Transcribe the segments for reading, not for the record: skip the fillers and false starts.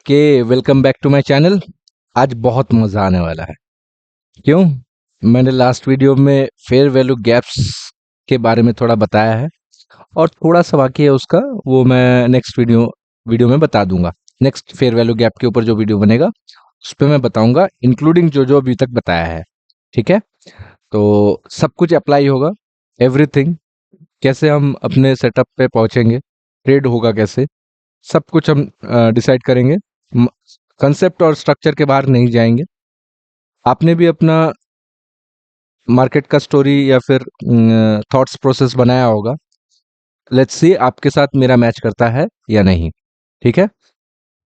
Okay, welcome back to my channel. आज बहुत मज़ा आने वाला है। क्यों? मैंने लास्ट वीडियो में फेयर वैल्यू गैप्स के बारे में थोड़ा बताया है और थोड़ा सा बाकी है उसका, वो मैं नेक्स्ट वीडियो में बता दूंगा। नेक्स्ट फेयर वैल्यू गैप के ऊपर जो वीडियो बनेगा उस पर मैं बताऊंगा, इंक्लूडिंग जो जो अभी तक बताया है। ठीक है, तो सब कुछ अप्लाई होगा, एवरीथिंग। कैसे हम अपने सेटअप पे पहुंचेंगे, ट्रेड होगा कैसे, सब कुछ हम डिसाइड करेंगे। कंसेप्ट और स्ट्रक्चर के बाहर नहीं जाएंगे। आपने भी अपना मार्केट का स्टोरी या फिर थॉट्स प्रोसेस बनाया होगा। लेट्स सी आपके साथ मेरा मैच करता है या नहीं। ठीक है,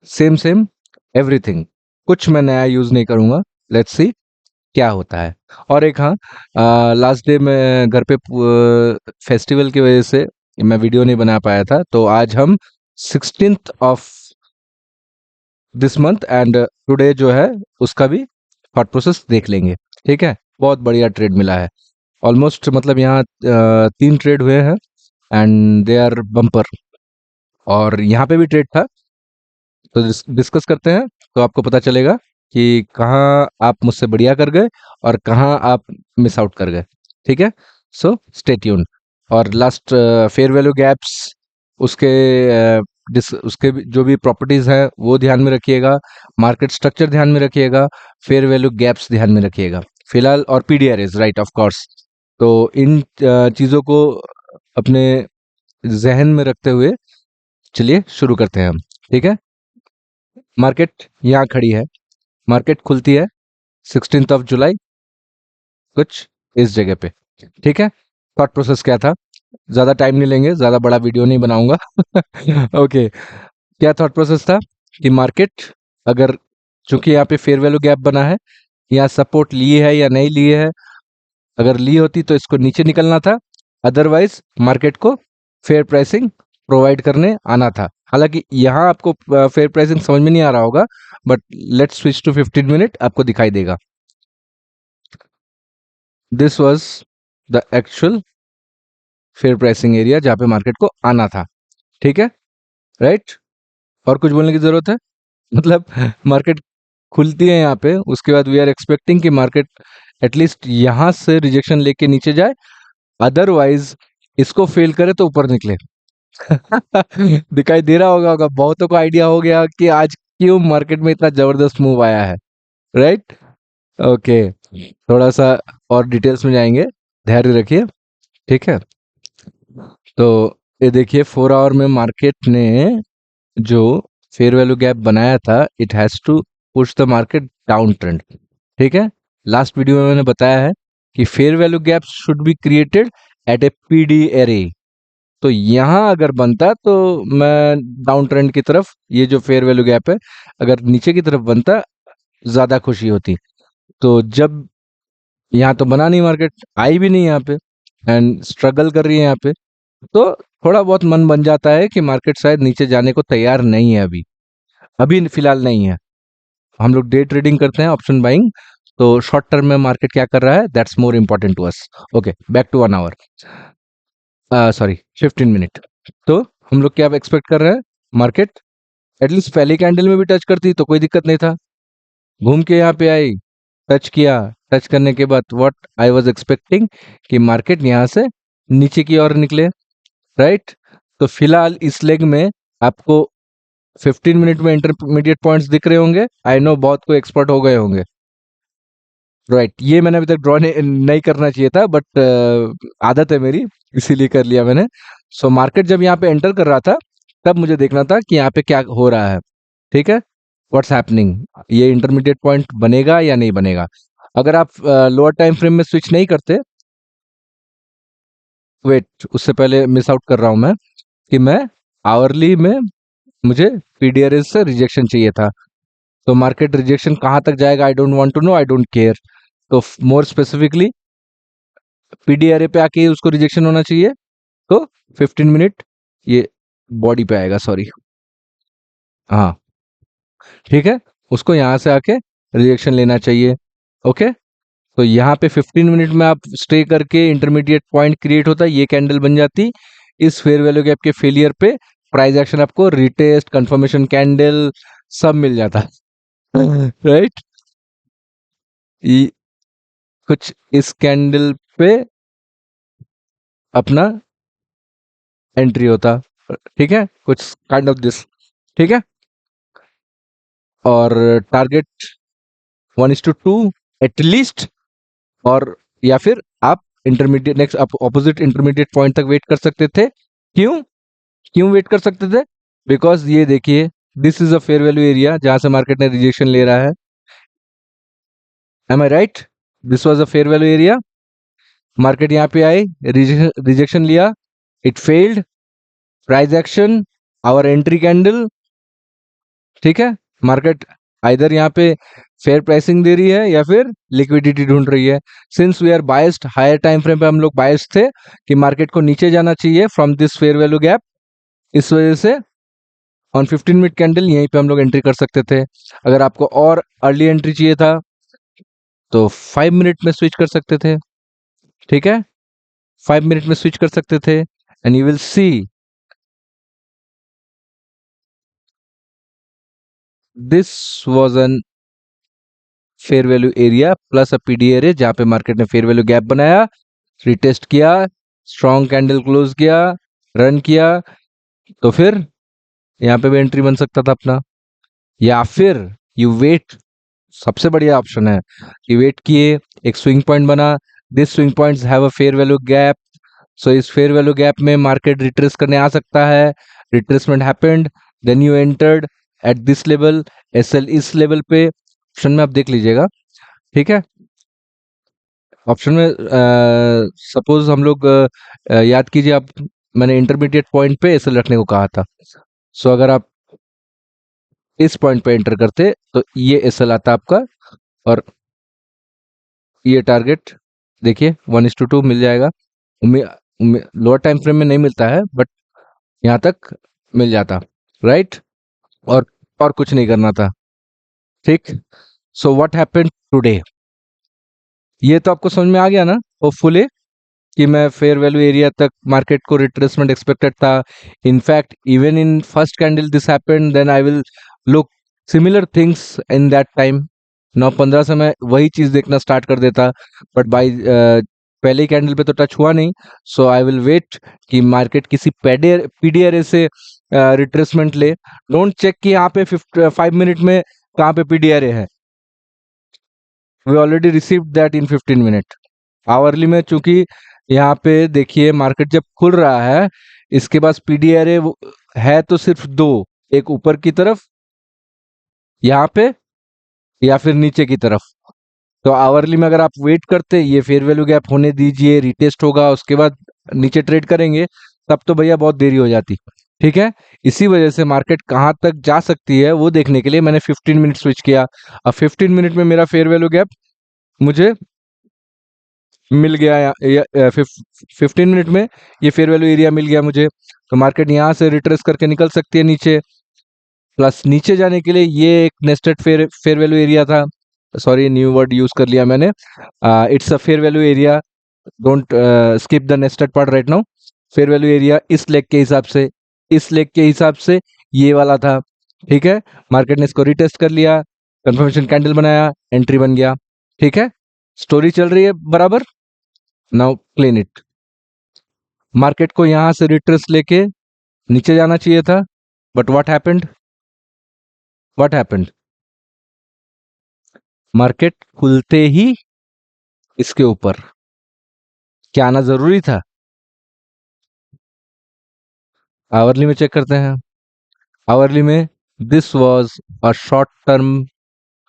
सेम सेम एवरीथिंग, कुछ मैं नया यूज नहीं करूंगा। लेट्स सी क्या होता है। और एक हाँ, लास्ट डे मैं घर पे फेस्टिवल की वजह से मैं वीडियो नहीं बना पाया था, तो आज हम 16th of this month and today जो है उसका भी थॉट प्रोसेस देख लेंगे। ठीक है, बहुत बढ़िया ट्रेड मिला है। ऑलमोस्ट मतलब यहाँ 3 ट्रेड हुए हैं एंड दे आर बम्पर। और यहाँ पे भी ट्रेड था, तो डिस्कस करते हैं तो आपको पता चलेगा कि कहाँ आप मुझसे बढ़िया कर गए और कहाँ आप मिस आउट कर गए। ठीक है, सो स्टे ट्यून। और लास्ट फेयर वैल्यू गैप्स, उसके जो भी प्रॉपर्टीज हैं वो ध्यान में रखिएगा, मार्केट स्ट्रक्चर ध्यान में रखिएगा, फेयर वैल्यू गैप्स ध्यान में रखिएगा फिलहाल, और पीडीआरएस, राइट, ऑफ कोर्स। तो इन चीज़ों को अपने जहन में रखते हुए चलिए शुरू करते हैं हम। ठीक है, मार्केट यहाँ खड़ी है, मार्केट खुलती है 16 जुलाई, कुछ इस जगह पे। ठीक है, थॉट प्रोसेस क्या था, ज़्यादा टाइम नहीं लेंगे, ज़्यादा बड़ा वीडियो नहीं बनाऊंगा। ओके, क्या थॉट प्रोसेस था कि मार्केट अगर, चूंकि यहाँ पे फेयर वैल्यू गैप बना है, यहाँ सपोर्ट लिए है या नहीं लिए है, अगर ली होती तो इसको नीचे निकलना था, अदरवाइज मार्केट को फेयर प्राइसिंग प्रोवाइड करने आना था। हालांकि यहाँ आपको फेयर प्राइसिंग समझ में नहीं आ रहा होगा, but let's switch to 15 minute, आपको दिखाई देगा। This was the actual fair pricing area जहाँ पे मार्केट को आना था। ठीक है, राइट। और कुछ बोलने की जरूरत है? मतलब मार्केट खुलती है यहाँ पे, उसके बाद वी आर एक्सपेक्टिंग कि मार्केट एटलीस्ट यहाँ से रिजेक्शन लेके नीचे जाए, अदरवाइज इसको फेल करे तो ऊपर निकले। दिखाई दे रहा होगा बहुतों को आइडिया हो गया कि आज क्यों मार्केट में इतना जबरदस्त मूव आया है, राइट। ओके, थोड़ा सा और डिटेल्स में जाएंगे, धैर्य रखिए। ठीक है, तो ये देखिए 4 आवर में मार्केट ने जो फेयर वैल्यू गैप बनाया था, it has to push the market down trend. ठीक है, लास्ट वीडियो में मैंने बताया है कि fair value gap should be created at a PD array. तो यहाँ अगर बनता तो मैं डाउन ट्रेंड की तरफ, ये जो फेयर वैल्यू गैप है अगर नीचे की तरफ बनता, ज्यादा खुशी होती। तो जब यहाँ तो बना नहीं, मार्केट आई भी नहीं यहाँ पे एंड स्ट्रगल कर रही है यहाँ पे, तो थोड़ा बहुत मन बन जाता है कि मार्केट शायद नीचे जाने को तैयार नहीं है, अभी अभी फिलहाल नहीं है। हम लोग डे ट्रेडिंग करते हैं, ऑप्शन बाइंग, तो शॉर्ट टर्म में मार्केट क्या कर रहा है, that's more important to us. Okay, back to 1 hour, sorry 15 minute. तो हम लोग क्या एक्सपेक्ट कर रहे हैं, मार्केट एटलीस्ट पहली कैंडल में भी टच करती तो कोई दिक्कत नहीं था, घूम के यहाँ पे आई, टच किया, टच करने के बाद व्हाट आई वाज एक्सपेक्टिंग कि मार्केट यहाँ से नीचे की ओर निकले, राइट। तो फिलहाल इस लेग में आपको 15 मिनट में इंटरमीडिएट पॉइंट्स दिख रहे होंगे। आई नो बहुत कोई एक्सपर्ट हो गए होंगे, राइट। ये मैंने अभी तक ड्रॉ नहीं करना चाहिए था, बट आदत है मेरी, इसीलिए कर लिया मैंने। सो मार्केट जब यहाँ पे एंटर कर रहा था, तब मुझे देखना था कि यहाँ पे क्या हो रहा है। ठीक है, व्हाट्स हैपनिंग, ये इंटरमीडिएट पॉइंट बनेगा या नहीं बनेगा। अगर आप लोअर टाइम फ्रेम में स्विच नहीं करते, वेट, उससे पहले मिस आउट कर रहा हूं मैं कि मैं आवरली में, मुझे पीडीआरएस से रिजेक्शन चाहिए था। तो मार्केट रिजेक्शन कहाँ तक जाएगा, I don't want to know, I don't care. तो मोर स्पेसिफिकली पीडीआरए पे आके उसको रिजेक्शन होना चाहिए, तो 15 मिनट ये बॉडी पे आएगा, सॉरी, हाँ, ठीक है, उसको यहाँ से आके रिजेक्शन लेना चाहिए। ओके, तो यहाँ पे 15 मिनट में आप स्टे करके इंटरमीडिएट पॉइंट क्रिएट होता है, ये कैंडल बन जाती। इस फेयर वैल्यू गैप के फेलियर पे प्राइस एक्शन आपको रिटेस्ट, कंफर्मेशन कैंडल, सब मिल जाता। राइट। कुछ इस कैंडल पे अपना एंट्री होता, ठीक है, कुछ काइंड ऑफ दिस, ठीक है। और टारगेट 1:2 एटलीस्ट, और या फिर आप intermediate next opposite intermediate point तक वेट कर सकते थे। क्यों क्यों वेट कर सकते थे? बिकॉज ये देखिए, this is a fair value area जहां से मार्केट ने रिजेक्शन ले रहा है। Am I right? This was a fair value area. Market यहाँ पे आई, रिजेक्शन लिया, it failed, price action, our entry candle, ठीक है। मार्केट आइदर यहाँ पे फेयर प्राइसिंग दे रही है या फिर लिक्विडिटी ढूंढ रही है। Since we are biased, higher time frame पे हम लोग बायस्ड थे कि मार्केट को नीचे जाना चाहिए from this fair value gap, इस वजह से ऑन 15 मिनट कैंडल यहीं पे हम लोग एंट्री कर सकते थे। अगर आपको और अर्ली एंट्री चाहिए था तो 5 मिनट में स्विच कर सकते थे, ठीक है। 5 मिनट में स्विच कर सकते थे and you will see this was an fair value area plus a PD area, जहां पे मार्केट ने फेयर वैल्यू गैप बनाया, रिटेस्ट किया, स्ट्रॉन्ग कैंडल क्लोज किया, रन किया, तो फिर यहाँ पे भी एंट्री बन सकता था अपना। या फिर यू वेट, सबसे बढ़िया ऑप्शन है कि वेट किए, एक स्विंग पॉइंट बना, this swing points have a fair value gap, so इस फेयर वैल्यू गैप में मार्केट रिट्रेस करने आ सकता है, retracement happened, then you entered at this level, SL इस लेवल पे, ऑप्शन में आप देख लीजिएगा, ठीक है। ऑप्शन में सपोज हम लोग याद कीजिए आप, मैंने इंटरमीडिएट पॉइंट पे एसएल रखने को कहा था। सो अगर आप इस पॉइंट पे एंटर करते तो ये एसएल आता आपका, और ये टारगेट देखिए 1:2 मिल जाएगा। लोअर टाइम फ्रेम में नहीं मिलता है बट यहाँ तक मिल जाता, राइट। और और कुछ नहीं करना था, ठीक। सो व्हाट हैपेंड टुडे, ये तो आपको समझ में आ गया ना होपफुली, कि मैं फेयर वैल्यू एरिया तक मार्केट को रिट्रेसमेंट एक्सपेक्टेड था। In fact even in first candle this happened, then I will look similar things in that time. 9:15 से मैं वही चीज देखना स्टार्ट कर देता, बट बाई पहले ही कैंडल पे तो टच हुआ नहीं। सो आई विल वेट कि मार्केट किसी पीडीआरए से रिट्रेसमेंट ले। डोंट चेक कि यहाँ पे 5 मिनट में कहाँ पे पीडीआरए है, we already received that in 15 मिनट। आवरली में चूंकि यहाँ पे देखिए मार्केट जब खुल रहा है, इसके पास पीडीआरए है तो सिर्फ दो, एक ऊपर की तरफ यहाँ पे, या फिर नीचे की तरफ। तो आवरली में अगर आप वेट करते, ये फेयर वैल्यू गैप होने दीजिए, रिटेस्ट होगा, उसके बाद नीचे ट्रेड करेंगे, तब तो भैया बहुत देरी हो जाती, ठीक है। इसी वजह से मार्केट कहाँ तक जा सकती है वो देखने के लिए मैंने 15 मिनट स्विच किया। अब 15 मिनट में मेरा फेयर वैल्यू गैप मुझे मिल गया, 15 मिनट में ये फेयर वैल्यू एरिया मिल गया मुझे। तो मार्केट यहाँ से रिट्रेस करके निकल सकती है नीचे, प्लस नीचे जाने के लिए ये एक nested fair fair value area था। सॉरी, न्यू वर्ड यूज कर लिया मैंने। It's a fair value area, don't skip the nested part right now. Fair value area इस लेग के हिसाब से, इस लेग के हिसाब से ये वाला था, ठीक है। मार्केट ने इसको रिटेस्ट कर लिया, कंफर्मेशन कैंडल बनाया, एंट्री बन गया, ठीक है। स्टोरी चल रही है बराबर। Now clean it. मार्केट को यहां से रिट्रेस लेके नीचे जाना चाहिए था, but what happened, what happened, market खुलते ही इसके ऊपर, क्या आना जरूरी था? आवरली में चेक करते हैं। आवरली में this was a short term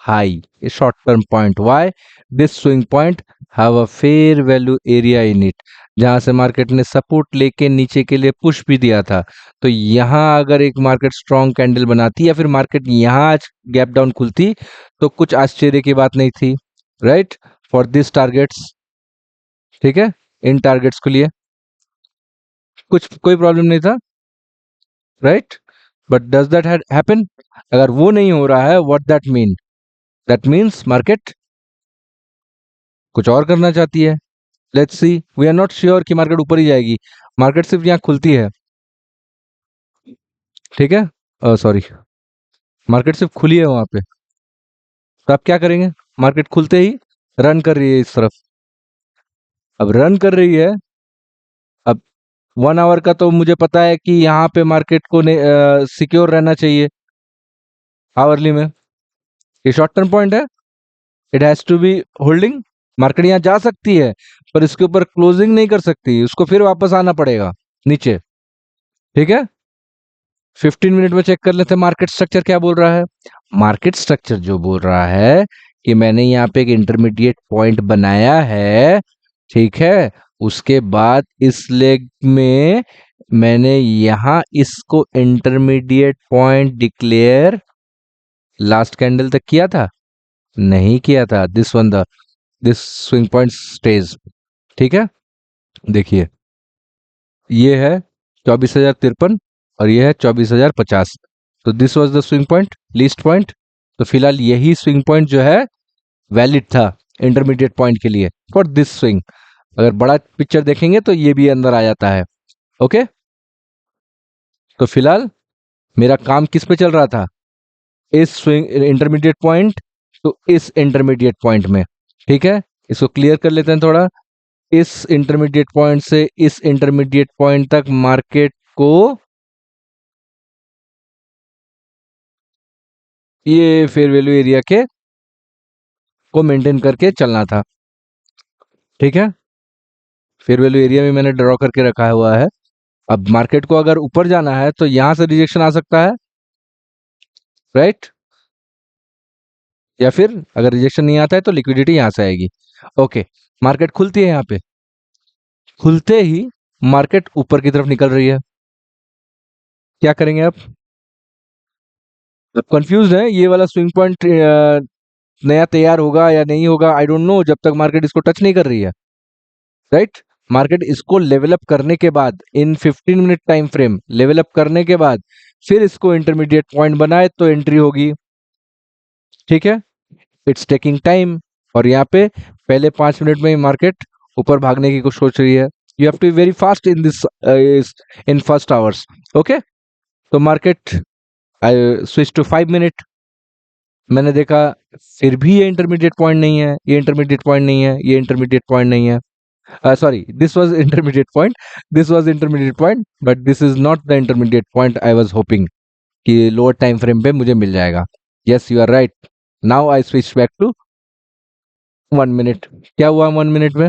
high, a short term point. Why? This swing point have a fair value area in it, जहां से मार्केट ने सपोर्ट लेके नीचे के लिए पुश भी दिया था। तो यहां अगर एक मार्केट स्ट्रॉन्ग कैंडल बनाती या फिर मार्केट यहां आज गैप डाउन खुलती तो कुछ आश्चर्य की बात नहीं थी, राइट। फॉर दिस टारगेट्स, ठीक है, इन टारगेट्स के लिए कुछ कोई प्रॉब्लम नहीं था, right. But does that happen? अगर वो नहीं हो रहा है, what that mean? That means market कुछ और करना चाहती है। Let's see, we are not sure कि मार्केट ऊपर ही जाएगी, मार्केट सिर्फ यहाँ खुलती है, ठीक है। सॉरी, मार्केट सिर्फ खुली है वहां पे, तो आप क्या करेंगे? मार्केट खुलते ही रन कर रही है इस तरफ। अब रन कर रही है, अब 1 आवर का तो मुझे पता है कि यहाँ पे मार्केट को सिक्योर रहना चाहिए आवरली में। ये शॉर्ट टर्म पॉइंट है, it has to be holding. Market यहाँ जा सकती है पर इसके ऊपर क्लोजिंग नहीं कर सकती, उसको फिर वापस आना पड़ेगा नीचे। ठीक है, 15 मिनट में चेक कर लेते हैं मार्केट स्ट्रक्चर क्या बोल रहा है। मार्केट स्ट्रक्चर जो बोल रहा है कि मैंने यहाँ पे एक इंटरमीडिएट पॉइंट बनाया है, ठीक है, उसके बाद इस लेग में मैंने यहाँ इसको intermediate point declare last candle तक किया था, नहीं किया था। This swing point stage. ठीक है, देखिए ये है 24,053 और ये है 24,050। तो this was the swing point, least point. तो फिलहाल यही स्विंग पॉइंट जो है वैलिड था इंटरमीडिएट पॉइंट के लिए फॉर दिस स्विंग। अगर बड़ा पिक्चर देखेंगे तो ये भी अंदर आ जाता है। ओके, तो फिलहाल मेरा काम किस पे चल रहा था? इस स्विंग इंटरमीडिएट पॉइंट तो इस इंटरमीडिएट पॉइंट में। ठीक है, इसको क्लियर कर लेते हैं थोड़ा। इस इंटरमीडिएट पॉइंट से इस इंटरमीडिएट पॉइंट तक मार्केट को ये फेयर वैल्यू एरिया के को मेंटेन करके चलना था। ठीक है, फेयर वैल्यू एरिया में मैंने ड्रॉ करके रखा हुआ है। अब मार्केट को अगर ऊपर जाना है तो यहां से रिजेक्शन आ सकता है, राइट? या फिर अगर रिजेक्शन नहीं आता है तो लिक्विडिटी यहां से आएगी। ओके, मार्केट खुलती है, यहाँ पे खुलते ही मार्केट ऊपर की तरफ निकल रही है। क्या करेंगे आप? कंफ्यूज है, ये वाला स्विंग पॉइंट नया तैयार होगा या नहीं होगा, आई डोंट नो, जब तक मार्केट इसको टच नहीं कर रही है, राइट? मार्केट इसको लेवल अप करने के बाद इन 15 minute time frame level up करने के बाद फिर इसको इंटरमीडिएट पॉइंट बनाए तो एंट्री होगी। ठीक है, इट्स टेकिंग टाइम। और यहाँ पे पहले 5 मिनट में ही मार्केट ऊपर भागने की कुछ सोच रही है। You have to be very fast in this in first hours. Okay, तो market I switch to 5 minute. मैंने देखा फिर भी ये इंटरमीडिएट पॉइंट नहीं है, ये इंटरमीडिएट पॉइंट नहीं है, ये इंटरमीडिएट पॉइंट नहीं है। Sorry, this was intermediate point, this was intermediate point, but this is not the intermediate point I was hoping कि लोअर टाइम फ्रेम पे मुझे मिल जाएगा। Yes, you are right. Now I switch back to 1 minute. क्या हुआ 1 minute में?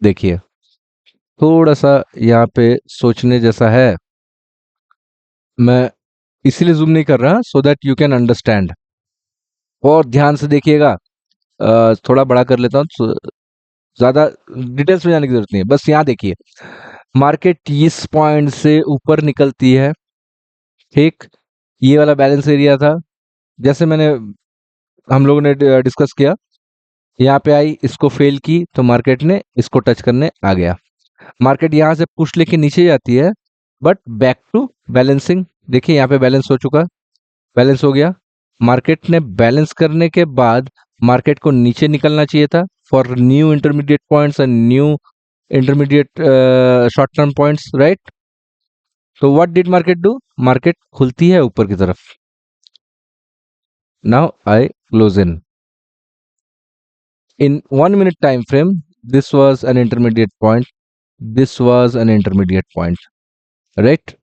देखिए, थोड़ा सा यहाँ पे सोचने जैसा है। मैं इसीलिए जूम नहीं कर रहा so that you can understand. और ध्यान से देखिएगा। थोड़ा बड़ा कर लेता हूँ, ज्यादा डिटेल्स में जाने की जरूरत नहीं है, बस यहाँ देखिए। मार्केट इस पॉइंट से ऊपर निकलती है, ठीक, ये वाला बैलेंस एरिया था, जैसे मैंने हम लोगों ने डिस्कस किया। यहाँ पे आई, इसको फेल की तो मार्केट ने इसको टच करने आ गया। मार्केट यहाँ से पुश लेके नीचे जाती है, बट बैक टू बैलेंसिंग। देखिए यहाँ पे बैलेंस हो चुका, बैलेंस हो गया। मार्केट ने बैलेंस करने के बाद मार्केट को नीचे निकलना चाहिए था for new intermediate points and new intermediate short term points, right? तो what did market do? Market खुलती है ऊपर की तरफ। Now I close in 1 minute time frame. This was an intermediate point, this was an intermediate point, right?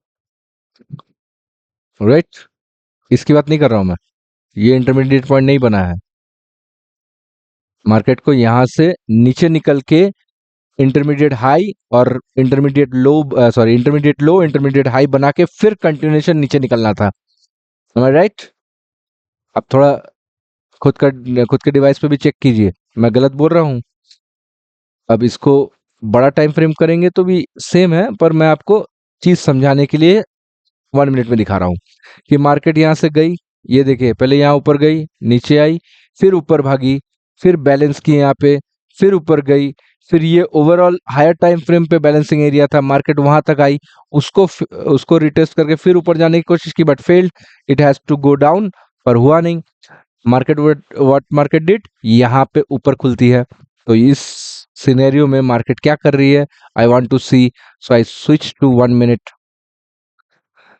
Right, इसकी बात नहीं कर रहा हूं मैं, ये इंटरमीडिएट पॉइंट नहीं बना है। मार्केट को यहां से नीचे निकल के इंटरमीडिएट हाई और इंटरमीडिएट लो, सॉरी, इंटरमीडिएट लो इंटरमीडिएट हाई बना के फिर कंटिन्यूएशन नीचे निकलना था। राइट? अब थोड़ा खुद के डिवाइस पे भी चेक कीजिए, मैं गलत बोल रहा हूँ? अब इसको बड़ा टाइम फ्रेम करेंगे तो भी सेम है, पर मैं आपको चीज समझाने के लिए 1 मिनट में दिखा रहा हूँ कि मार्केट यहाँ से गई, ये देखिए, पहले यहाँ ऊपर गई, नीचे आई, फिर ऊपर भागी, फिर बैलेंस की यहाँ पे, फिर ऊपर गई, फिर ये ओवरऑल हायर टाइम फ्रेम पे बैलेंसिंग एरिया था, मार्केट वहां तक आई, उसको रिटेस्ट करके फिर ऊपर जाने की कोशिश की, but failed. It has to go down, पर हुआ नहीं। मार्केट व्हाट मार्केट डिड, यहाँ पे ऊपर खुलती है। तो इस सिनेरियो में मार्केट क्या कर रही है, I want to see, so I switch to 1 minute.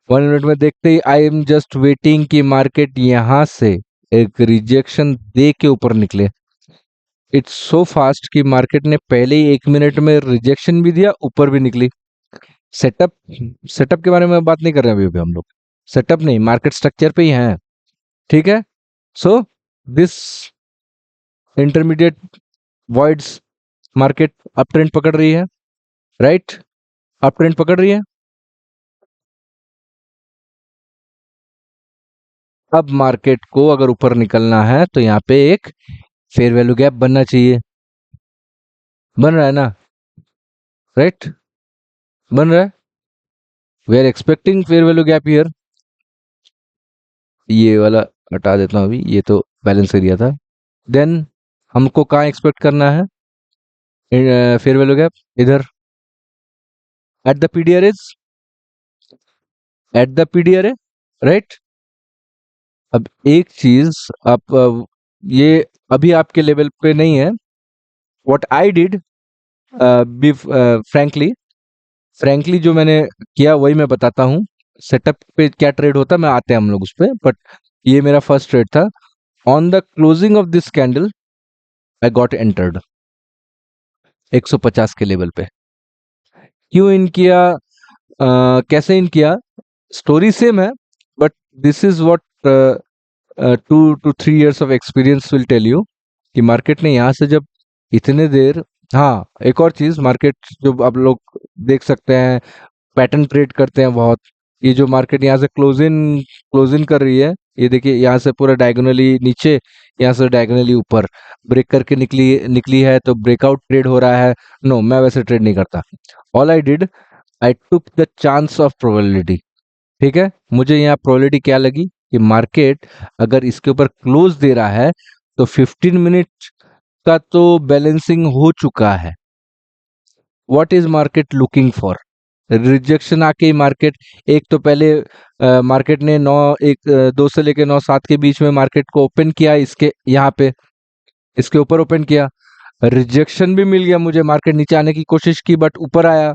1 minute में देखते ही आई एम जस्ट वेटिंग कि मार्केट यहां से एक रिजेक्शन दे के ऊपर निकले। इट्स सो फास्ट कि मार्केट ने पहले ही 1 मिनट में रिजेक्शन भी दिया, ऊपर भी निकली। सेटअप सेटअप के बारे में बात नहीं कर रहे हैं अभी अभी हम लोग। सेटअप नहीं, मार्केट स्ट्रक्चर पे ही हैं। ठीक है। So this intermediate voids market up trend पकड़ रही है, राइट? अप ट्रेंड पकड़ रही है। अब मार्केट को अगर ऊपर निकलना है तो यहाँ पे एक फेयर वैल्यू गैप बनना चाहिए। बन रहा है ना, राइट? बन रहा है। We are expecting fair value gap here. ये वाला हटा देता हूँ अभी, ये तो बैलेंस एरिया था। देन हमको कहाँ एक्सपेक्ट करना है फेयर वैल्यू गैप? इधर at the PDR is, at the PDR है, राइट? अब एक चीज आप ये अभी आपके लेवल पे नहीं है। What I did be frankly, frankly जो मैंने किया वही मैं बताता हूँ। सेटअप पे क्या ट्रेड होता है मैं आते हैं हम लोग उस पे, बट ये मेरा फर्स्ट ट्रेड था। On the closing of this candle I got entered 150 के लेवल पे। क्यों इन किया, कैसे इन किया, स्टोरी सेम है, but this is what 2 to 3 years of experience will tell you कि मार्केट ने यहाँ से जब इतने देर, हाँ एक और चीज, मार्केट जो आप लोग देख सकते हैं पैटर्न ट्रेड करते हैं बहुत। ये जो मार्केट यहाँ से क्लोज इन कर रही है, ये देखिए यहाँ से पूरा डायगोनली नीचे, यहाँ से डायगोनली ऊपर ब्रेक करके निकली निकली है, तो ब्रेकआउट ट्रेड हो रहा है। नो, मैं वैसे ट्रेड नहीं करता। All I did, I took the chance of probability. ठीक है, मुझे यहाँ प्रोबेबिलिटी क्या लगी कि मार्केट अगर इसके ऊपर क्लोज दे रहा है तो 15 मिनट का तो बैलेंसिंग हो चुका है। What is market looking for? Rejection आके ही मार्केट, एक तो पहले मार्केट ने 2 से लेके 9-7 के बीच में मार्केट को ओपन किया, इसके यहाँ पे इसके ऊपर ओपन किया, रिजेक्शन भी मिल गया मुझे, मार्केट नीचे आने की कोशिश की बट ऊपर आया।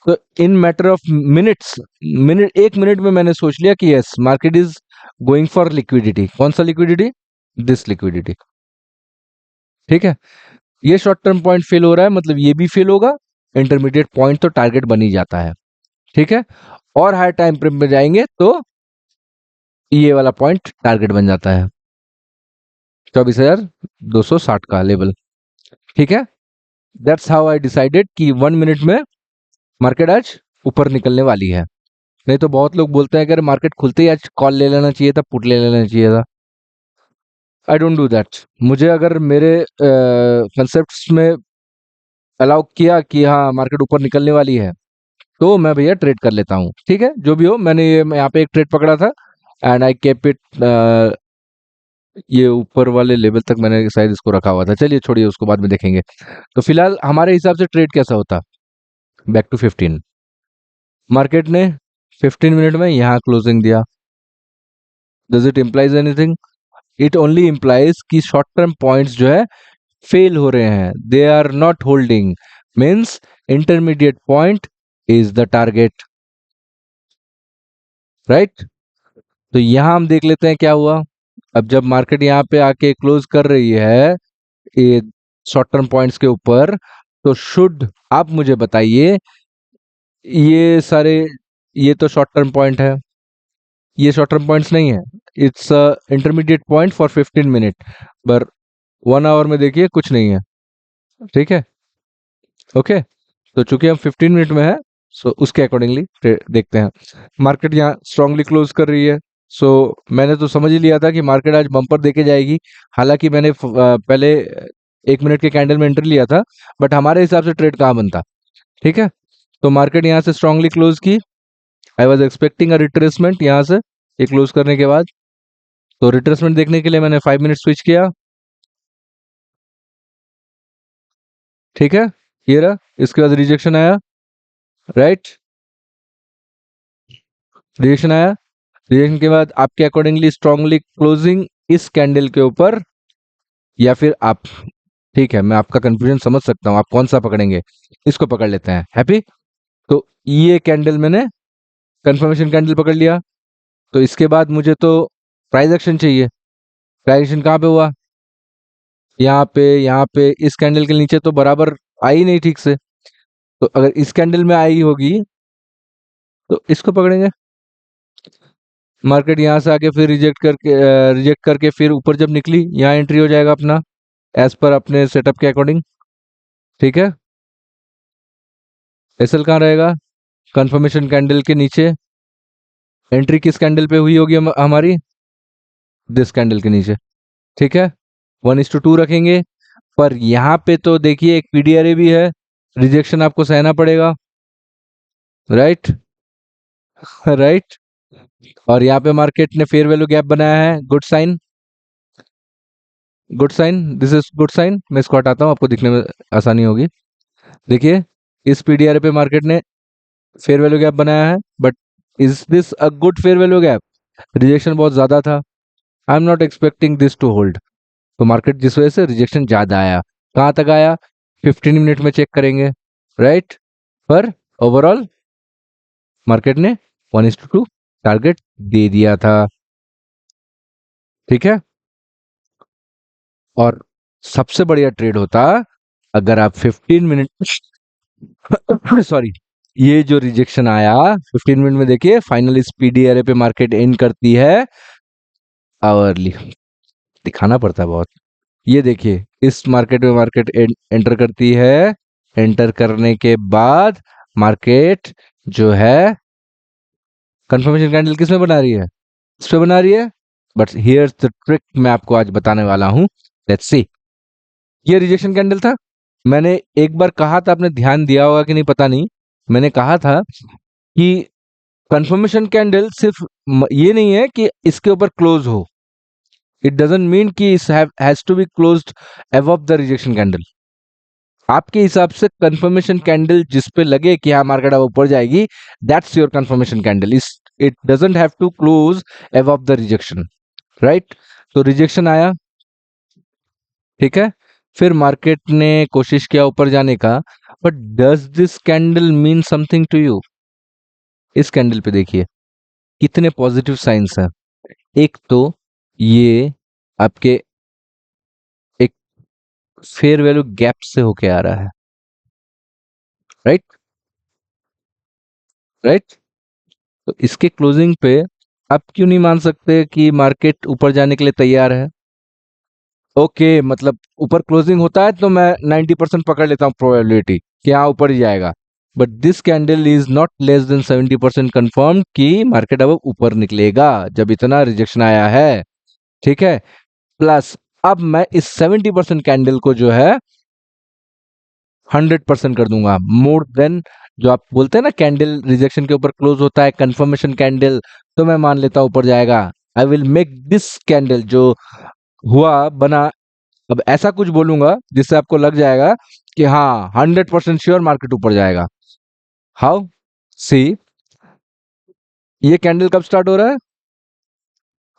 तो इन मैटर ऑफ मिनट्स, 1 मिनट में मैंने सोच लिया कि yes market is going for liquidity. कौन सा लिक्विडिटी? This liquidity. ठीक है, ये शॉर्ट टर्म पॉइंट फेल हो रहा है, मतलब ये भी फेल होगा। इंटरमीडिएट पॉइंट तो टारगेट बन ही जाता है। ठीक है, और हाई टाइम फ्रेम में जाएंगे तो ये वाला पॉइंट टारगेट बन जाता है 24,260 का लेवल। ठीक है, दैट्स हाउ आई डिसाइडेड कि 1 मिनट में मार्केट आज ऊपर निकलने वाली है। नहीं तो बहुत लोग बोलते हैं कि मार्केट खुलते ही आज कॉल ले लेना चाहिए था, पुट ले लेना चाहिए था। I don't do that. मुझे अगर मेरे कंसेप्ट्स में अलाउ किया कि हाँ मार्केट ऊपर निकलने वाली है तो मैं भैया ट्रेड कर लेता हूँ। ठीक है, जो भी हो, मैंने ये यहाँ पे एक ट्रेड पकड़ा था एंड आई केप इट, ये ऊपर वाले लेवल तक मैंने शायद इसको रखा हुआ था। चलिए छोड़िए, उसको बाद में देखेंगे। तो फिलहाल हमारे हिसाब से ट्रेड कैसा होता? बैक टू 15, मार्केट ने 15 मिनट में यहाँ क्लोजिंग दिया। Does it implies anything? It only implies कि शॉर्ट टर्म पॉइंट्स जो है फेल हो रहे हैं, they are not holding, means intermediate point is the target, right? तो यहां हम देख लेते हैं क्या हुआ। अब जब मार्केट यहाँ पे आके क्लोज कर रही है ये शॉर्ट टर्म पॉइंट्स के ऊपर, तो शुड आप मुझे बताइए, ये सारे, ये तो शॉर्ट टर्म पॉइंट है, ये शॉर्ट टर्म पॉइंट्स नहीं है, it's intermediate point for 15 minute, पर 1 आवर में देखिए कुछ नहीं है। ठीक है, ओके। तो चूंकि हम 15 मिनट में है, सो उसके अकॉर्डिंगली देखते हैं। मार्केट यहाँ स्ट्रांगली क्लोज कर रही है, सो मैंने तो समझ ही लिया था कि मार्केट आज बम्पर देके जाएगी। हालांकि मैंने पहले 1 मिनट के कैंडल में एंट्री लिया था, बट हमारे हिसाब से ट्रेड कहाँ बनता। ठीक है, तो मार्केट यहाँ से स्ट्रांगली क्लोज की। I was expecting a retracement यहाँ से ये क्लोज करने के बाद। तो रिट्रेसमेंट देखने के लिए मैंने 5 मिनट स्विच किया। ठीक है, ये रहा, इसके बाद रिजेक्शन आया, राइट? रिजेक्शन आया, रिजेक्शन के बाद आपके अकॉर्डिंगली स्ट्रांगली क्लोजिंग इस कैंडल के ऊपर, या फिर आप, ठीक है मैं आपका कंफ्यूजन समझ सकता हूँ, आप कौन सा पकड़ेंगे, इसको पकड़ लेते हैं, हैप्पी। तो ये कैंडल मैंने कंफर्मेशन कैंडल पकड़ लिया, तो इसके बाद मुझे तो प्राइस एक्शन चाहिए। प्राइस एक्शन कहाँ पे हुआ? यहाँ पे इस कैंडल के नीचे तो बराबर आई नहीं ठीक से। तो अगर इस कैंडल में आई होगी तो इसको पकड़ेंगे। मार्केट यहाँ से आके फिर रिजेक्ट करके फिर ऊपर जब निकली, यहाँ एंट्री हो जाएगा अपना एज पर अपने सेटअप के अकॉर्डिंग। ठीक है, एसएल कहाँ रहेगा? कंफर्मेशन कैंडल के नीचे। एंट्री किस कैंडल पे हुई होगी हमारी? दिस कैंडल के नीचे। ठीक है, 1:2 रखेंगे। पर यहाँ पे तो देखिए एक पीडीआरए भी है, रिजेक्शन आपको सहना पड़ेगा। Right right. और यहाँ पे मार्केट ने फेयर वैल्यू गैप बनाया है, good sign, good sign, this is good sign. मैं इसको हटाता हूँ, आपको दिखने में आसानी होगी। देखिए इस पीडीआरए पे मार्केट ने फेयर वैल्यू गैप बनाया है, but is this a good fair value gap? Rejection बहुत ज्यादा था, I am not expecting this to hold. तो मार्केट जिस वजह से रिजेक्शन ज्यादा आया, कहाँ तक आया? 15 मिनट में चेक करेंगे। राइट, पर ओवरऑल मार्केट ने 1:2 टारगेट दे दिया था। ठीक है, और सबसे बढ़िया ट्रेड होता अगर आप 15 मिनट सॉरी, ये जो रिजेक्शन आया 15 मिनट में, देखिए फाइनल इस पीडीआरए पे मार्केट एंड करती है आवरली। दिखाना पड़ता है बहुत। ये देखिए इस मार्केट में मार्केट एंटर करती है, एंटर करने के बाद मार्केट जो है कंफर्मेशन कैंडल किस में बना रही है? इस पे बना रही है। बट हियर्स द ट्रिक, मैं आपको आज बताने वाला हूं। Let's see. ये रिजेक्शन कैंडल था, मैंने एक बार कहा था, आपने ध्यान दिया होगा कि नहीं पता नहीं, मैंने कहा था कि कंफर्मेशन कैंडल सिर्फ ये नहीं है कि इसके ऊपर क्लोज हो, इट डजंट मीन कि इस has to be closed above the rejection candle. आपके हिसाब से कंफर्मेशन कैंडल जिस पे लगे कि हाँ मार्केट अब ऊपर जाएगी, दैट्स योर कंफर्मेशन कैंडल। इस it doesn't have to close above the rejection. Right, तो रिजेक्शन आया। ठीक है, फिर मार्केट ने कोशिश किया ऊपर जाने का, but does this candle mean something to you? इस कैंडल पे देखिए कितने पॉजिटिव साइंस हैं। एक तो ये आपके एक फेयर वैल्यू गैप से होके आ रहा है। राइट राइट, तो इसके क्लोजिंग पे आप क्यों नहीं मान सकते कि मार्केट ऊपर जाने के लिए तैयार है? ओके, मतलब ऊपर क्लोजिंग होता है तो मैं 90% पकड़ लेता हूँ प्रोबेबिलिटी कि हाँ ऊपर ही जाएगा। But this candle is not less than 70% confirm कि मार्केट अब ऊपर निकलेगा जब इतना रिजेक्शन आया है। ठीक है, प्लस अब मैं इस 70% कैंडल को जो है 100% कर दूंगा, मोर देन। जो आप बोलते हैं ना कैंडल रिजेक्शन के ऊपर क्लोज होता है कंफर्मेशन कैंडल, तो मैं मान लेता हूं ऊपर जाएगा। I will make this candle जो हुआ बना, अब ऐसा कुछ बोलूंगा जिससे आपको लग जाएगा कि हाँ 100% श्योर मार्केट ऊपर जाएगा। हाउ? सी, ये कैंडल कब स्टार्ट हो रहा है?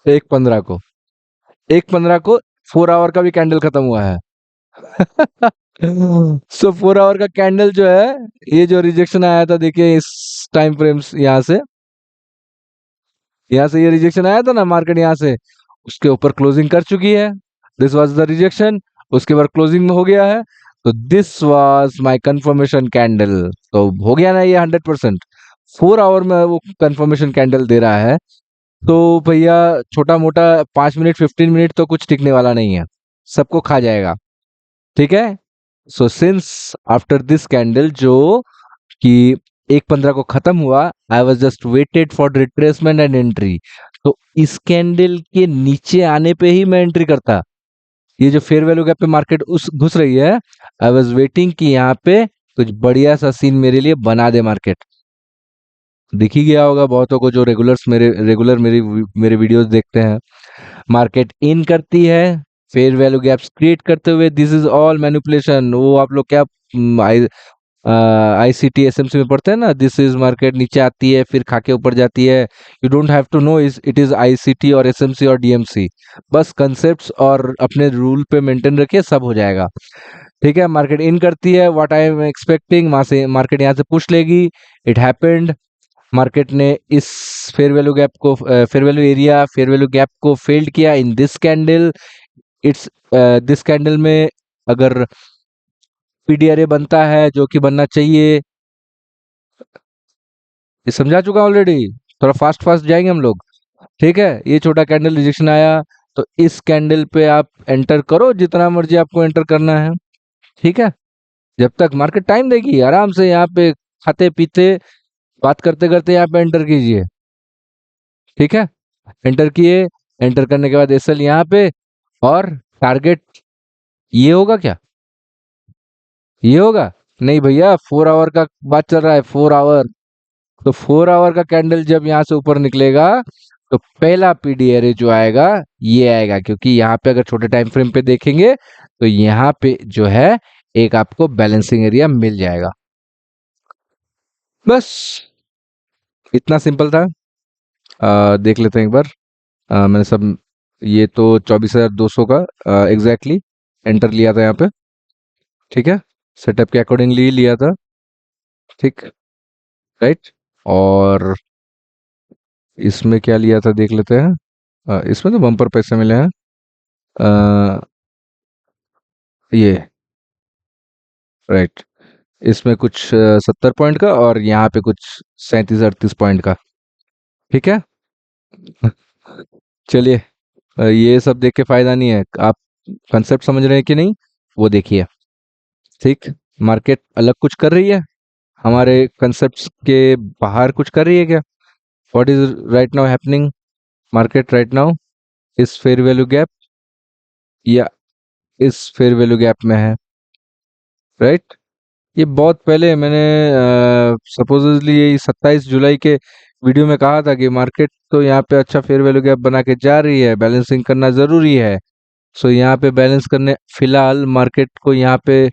1:15 को। 1:15 को 4 आवर का भी कैंडल खत्म हुआ है। सो 4 आवर का कैंडल जो है, ये जो रिजेक्शन आया था देखिए इस टाइम फ्रेम्स, यहाँ से ये रिजेक्शन आया था ना, मार्केट यहाँ से उसके ऊपर क्लोजिंग कर चुकी है। दिस वाज द रिजेक्शन, उसके बाद क्लोजिंग में हो गया है, तो this was my confirmation candle. तो हो गया ना ये 100%। 4 आवर में वो कंफर्मेशन कैंडल दे रहा है, तो भैया छोटा मोटा 5 मिनट 15 मिनट तो कुछ टिकने वाला नहीं है, सबको खा जाएगा। ठीक है, so since after this candle जो कि 1:15 को खत्म हुआ, I was just waited for retracement and entry. तो इस कैंडल के नीचे आने पे ही मैं एंट्री करता। ये जो फेयर वैल्यू गैप पे मार्केट उस घुस रही है, आई वॉज वेटिंग कि यहाँ पे कुछ बढ़िया सा सीन मेरे लिए बना दे मार्केट। दिख ही गया होगा बहुतों को जो रेगुलर मेरे वीडियोस देखते हैं। मार्केट इन करती है फेयर वैल्यू गैप्स क्रिएट करते हुए, दिस इज ऑल मैनिपुलेशन। वो आप लोग क्या आईसीटी एसएमसी में पढ़ते हैं ना, दिस इज मार्केट नीचे आती है फिर खाके ऊपर जाती है। You don't have to know it is ICT और एसएमसी और डीएमसी, बस कंसेप्ट्स और अपने रूल पे मेंटेन रखिए, सब हो जाएगा। ठीक है, मार्केट इन करती है, व्हाट आई एम एक्सपेक्टिंग, वहां से मार्केट यहाँ से पुश लेगी। इट हैपेंड, मार्केट ने इस fair value area, fair value gap को फेल्ड किया in this candle. It's this candle में अगर पीडीआरए बनता है जो कि बनना चाहिए, ये समझा चुका ऑलरेडी, थोड़ा फास्ट फास्ट जाएंगे हम लोग। ठीक है, ये छोटा कैंडल रिजेक्शन आया तो इस कैंडल पे आप एंटर करो जितना मर्जी आपको एंटर करना है। ठीक है, जब तक मार्केट टाइम देगी आराम से यहाँ पे खाते पीते बात करते करते यहाँ पे एंटर कीजिए। ठीक है, एंटर किए, एंटर करने के बाद एसएल यहाँ पे, और टारगेट ये होगा क्या, ये होगा नहीं भैया, 4 आवर का बात चल रहा है, 4 आवर। तो 4 आवर का कैंडल जब यहाँ से ऊपर निकलेगा तो पहला पीडी एरे जो आएगा ये आएगा, क्योंकि यहाँ पे अगर छोटे टाइम फ्रेम पे देखेंगे तो यहाँ पे जो है एक आपको बैलेंसिंग एरिया मिल जाएगा। बस इतना सिंपल था। देख लेते हैं एक बार। मैंने सब, ये तो 24,200 का एग्जैक्टली एंटर लिया था यहाँ पे। ठीक है, सेटअप के अकॉर्डिंगली लिया था। ठीक, राइट। और इसमें क्या लिया था देख लेते हैं। इसमें तो बम्पर पैसे मिले हैं। अ, ये राइट, इसमें कुछ 70 पॉइंट का, और यहाँ पे कुछ 37-38 पॉइंट का। ठीक है। चलिए, ये सब देख के फायदा नहीं है, आप कंसेप्ट समझ रहे हैं कि नहीं वो देखिए। ठीक, मार्केट अलग कुछ कर रही है, हमारे कंसेप्ट्स के बाहर कुछ कर रही है क्या? What is right now happening? Market right now इस फेयर वैल्यू गैप या इस फेयर वैल्यू गैप में है, राइट। ये बहुत पहले मैंने सपोजिटली यही 27 जुलाई के वीडियो में कहा था कि मार्केट तो यहाँ पे अच्छा फेयर वैल्यू गैप बना के जा रही है, बैलेंसिंग करना जरूरी है। सो यहाँ पे बैलेंस करने फिलहाल मार्केट को यहाँ पे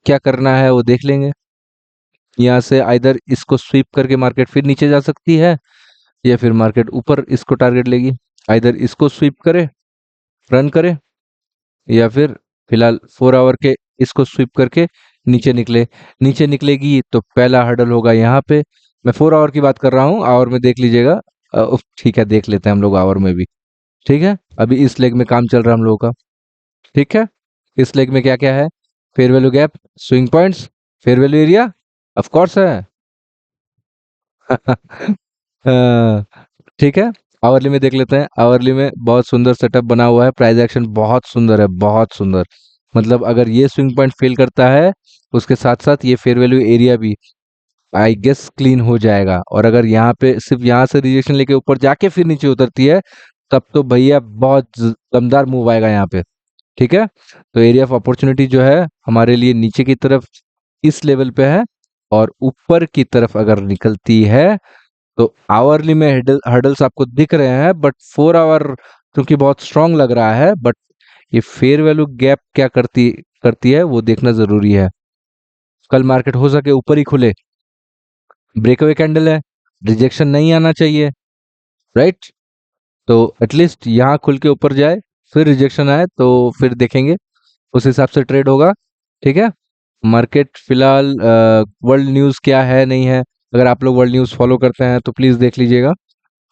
क्या करना है वो देख लेंगे। यहाँ से आइदर इसको स्वीप करके मार्केट फिर नीचे जा सकती है, या फिर मार्केट ऊपर इसको टारगेट लेगी। आइदर इसको स्वीप करे, रन करे, या फिर फिलहाल 4 आवर के इसको स्वीप करके नीचे निकले। नीचे निकलेगी तो पहला हर्डल होगा यहाँ पे। मैं 4 आवर की बात कर रहा हूँ, आवर में देख लीजिएगा। ठीक है, देख लेते हैं हम लोग आवर में भी। ठीक है, अभी इस लेग में काम चल रहा है हम लोगों का। ठीक है, इस लेग में क्या क्या है? Fair value gap, swing points, fair value area, of course है। हाँ, ठीक है। आवरली में देख लेते हैं। आवरली में बहुत सुंदर सेटअप बना हुआ है, प्राइस एक्शन बहुत सुंदर है, बहुत सुंदर। मतलब अगर ये स्विंग पॉइंट फेल करता है, उसके साथ साथ ये फेयर वैल्यू एरिया भी आई गेस क्लीन हो जाएगा। और अगर यहाँ पे सिर्फ यहाँ से रिजेक्शन लेके ऊपर जाके फिर नीचे उतरती है, तब तो भैया बहुत दमदार मूव आएगा यहाँ पे। ठीक है, तो एरिया ऑफ अपॉर्चुनिटी जो है हमारे लिए नीचे की तरफ इस लेवल पे है, और ऊपर की तरफ अगर निकलती है तो आवरली में हर्डल्स आपको दिख रहे हैं, बट 4 आवर क्योंकि बहुत स्ट्रांग लग रहा है, बट ये फेयर वैल्यू गैप क्या करती करती है वो देखना जरूरी है। कल मार्केट हो सके ऊपर ही खुले, ब्रेकअवे कैंडल है, रिजेक्शन नहीं आना चाहिए, राइट। तो एटलीस्ट यहाँ खुल के ऊपर जाए, फिर रिजेक्शन आए तो फिर देखेंगे, उस हिसाब से ट्रेड होगा। ठीक है, मार्केट फिलहाल वर्ल्ड न्यूज़ क्या है नहीं है, अगर आप लोग वर्ल्ड न्यूज़ फॉलो करते हैं तो प्लीज़ देख लीजिएगा।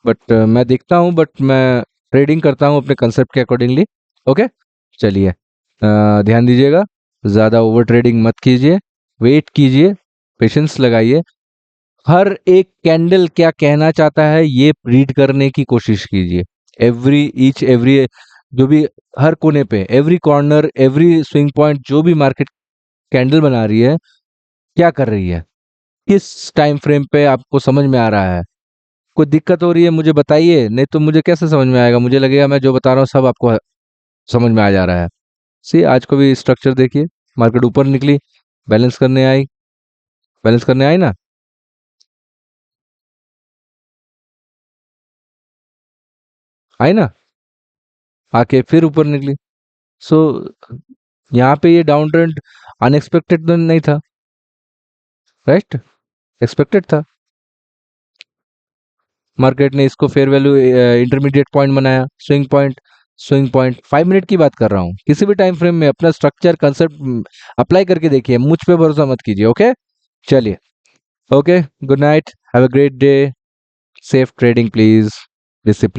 बट मैं देखता हूँ, बट मैं ट्रेडिंग करता हूँ अपने कंसेप्ट के अकॉर्डिंगली। ओके, चलिए, ध्यान दीजिएगा, ज़्यादा ओवर ट्रेडिंग मत कीजिए, वेट कीजिए, पेशेंस लगाइए। हर एक कैंडल क्या कहना चाहता है ये रीड करने की कोशिश कीजिए। एवरी जो भी, हर कोने पे, every corner, every swing point, जो भी मार्केट कैंडल बना रही है क्या कर रही है, किस टाइम फ्रेम पे आपको समझ में आ रहा है। कोई दिक्कत हो रही है मुझे बताइए, नहीं तो मुझे कैसे समझ में आएगा, मुझे लगेगा मैं जो बता रहा हूँ सब आपको समझ में आ जा रहा है। सी आज को भी स्ट्रक्चर देखिए, मार्केट ऊपर निकली, बैलेंस करने आई, बैलेंस करने आई ना, आई ना, आके फिर ऊपर निकली। सो यहाँ पे ये डाउन ट्रेंड अनएक्सपेक्टेड तो नहीं था, राइट, एक्सपेक्टेड था। मार्केट ने इसको फेयर वैल्यू इंटरमीडिएट पॉइंट बनाया, swing point, swing point 5 minute की बात कर रहा हूँ, किसी भी टाइम फ्रेम में अपना स्ट्रक्चर कंसेप्ट अप्लाई करके देखिए, मुझ पे भरोसा मत कीजिए। ओके, चलिए, Okay, good night. Have a great day. Safe trading, please. Discipline.